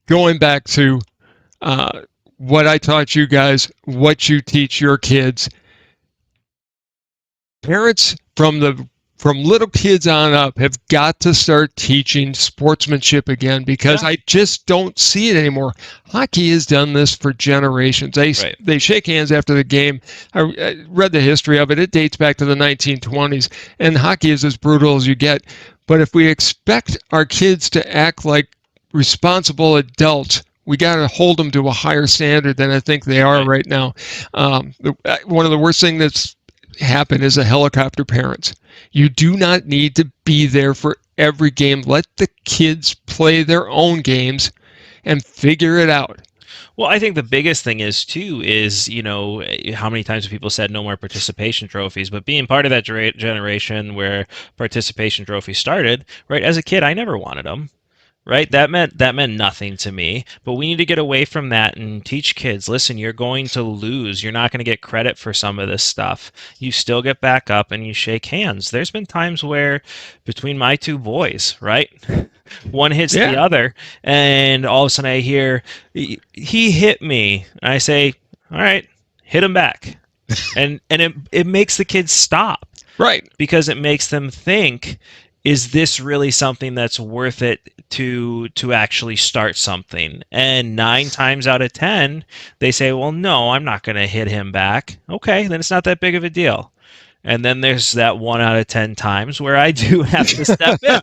going back to what I taught you guys, what you teach your kids, parents from little kids on up have got to start teaching sportsmanship again, because I just don't see it anymore. Hockey has done this for generations. They shake hands after the game. I read the history of it. It dates back to the 1920s, and hockey is as brutal as you get. But if we expect our kids to act like responsible adults, we got to hold them to a higher standard than I think they are right now. One of the worst things that's happened is a helicopter parents. You do not need to be there for every game. Let the kids play their own games and figure it out. Well, I think the biggest thing is how many times have people said no more participation trophies, but being part of that generation where participation trophies started, right? As a kid, I never wanted them. Right? That meant nothing to me. But we need to get away from that and teach kids, listen, you're going to lose. You're not going to get credit for some of this stuff. You still get back up and you shake hands. There's been times where between my two boys, right? One hits the other, and all of a sudden I hear, he hit me. And I say, all right, hit him back. and it makes the kids stop. Right. Because it makes them think, is this really something that's worth it to actually start something? And 9 times out of 10, they say, well, no, I'm not going to hit him back. Okay, then it's not that big of a deal. And then there's that 1 out of 10 times where I do have to step in,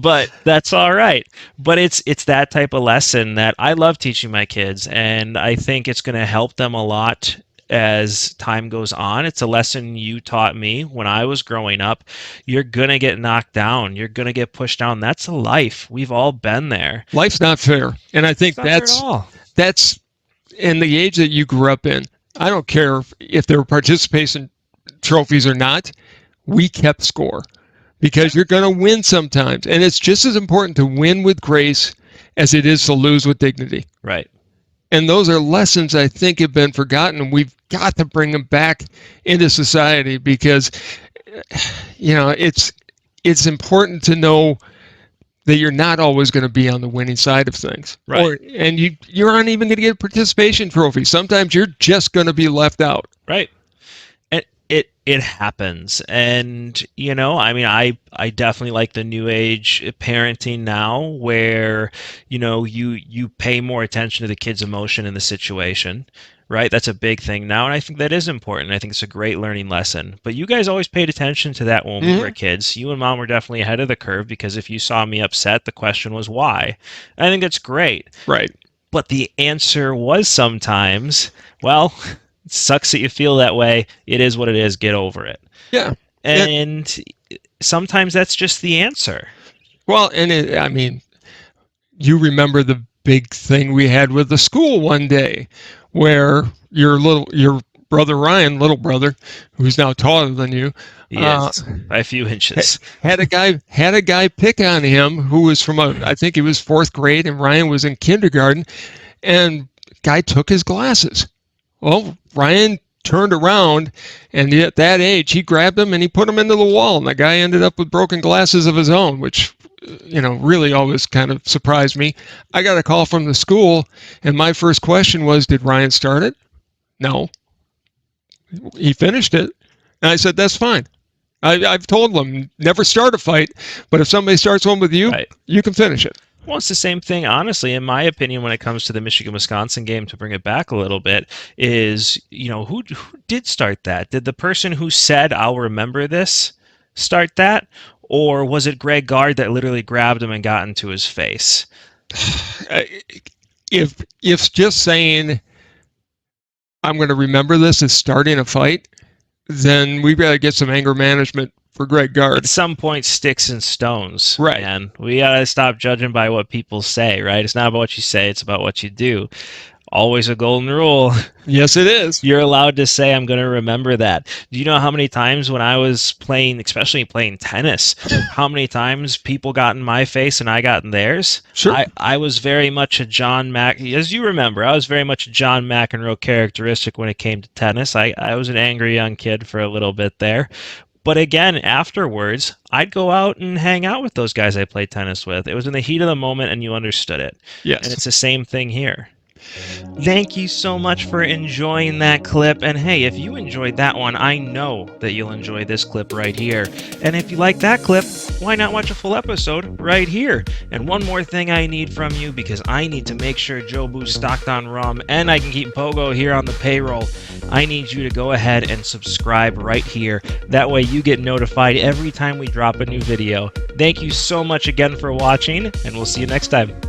but that's all right. But it's that type of lesson that I love teaching my kids, and I think it's going to help them a lot as time goes on. It's a lesson you taught me when I was growing up. You're going to get knocked down. You're going to get pushed down. That's a life. We've all been there. Life's not fair. And I think that's in the age that you grew up in. I don't care if there were participation trophies or not. We kept score, because you're going to win sometimes. And it's just as important to win with grace as it is to lose with dignity. Right. And those are lessons I think have been forgotten. We've got to bring them back into society, because, it's important to know that you're not always going to be on the winning side of things. Right. And you aren't even going to get a participation trophy. Sometimes you're just going to be left out. Right. It happens. And, I definitely like the new age parenting now, where, you pay more attention to the kid's emotion in the situation, right? That's a big thing now. And I think that is important. I think it's a great learning lesson. But you guys always paid attention to that when we were kids. You and Mom were definitely ahead of the curve, because if you saw me upset, the question was why. I think it's great. Right. But the answer was sometimes, well, it sucks that you feel that way. It is what it is. Get over it. Yeah. And sometimes that's just the answer. Well, and you remember the big thing we had with the school one day, where your brother Ryan, little brother, who's now taller than you, yes, by a few inches, had a guy pick on him who was from I think he was 4th grade, and Ryan was in kindergarten, and guy took his glasses. Well, Ryan turned around, and at that age, he grabbed him and he put him into the wall, and the guy ended up with broken glasses of his own, which, really always kind of surprised me. I got a call from the school, and my first question was, did Ryan start it? No. He finished it. And I said, that's fine. I've told them, never start a fight, but if somebody starts one with you, you can finish it. Well, it's the same thing, honestly, in my opinion, when it comes to the Michigan-Wisconsin game, to bring it back a little bit, is, who did start that? Did the person who said, I'll remember this, start that? Or was it Greg Gard that literally grabbed him and got into his face? If just saying, I'm going to remember this is starting a fight, then we got to get some anger management for Greg Gard. At some point, sticks and stones. Right. And we got to stop judging by what people say, right? It's not about what you say, it's about what you do. Always a golden rule. Yes, it is. You're allowed to say, I'm going to remember that. Do you know how many times when I was playing, especially playing tennis, how many times people got in my face and I got in theirs? Sure. I was very much a John as you remember, I was very much a John McEnroe characteristic when it came to tennis. I was an angry young kid for a little bit there. But again, afterwards, I'd go out and hang out with those guys I played tennis with. It was in the heat of the moment and you understood it. Yes. And it's the same thing here. Thank you so much for enjoying that clip. And hey, if you enjoyed that one, I know that you'll enjoy this clip right here. And if you like that clip, why not watch a full episode right here? And one more thing I need from you, because I need to make sure Jobu's stocked on rum and I can keep Pogo here on the payroll. I need you to go ahead and subscribe right here. That way you get notified every time we drop a new video. Thank you so much again for watching, and we'll see you next time.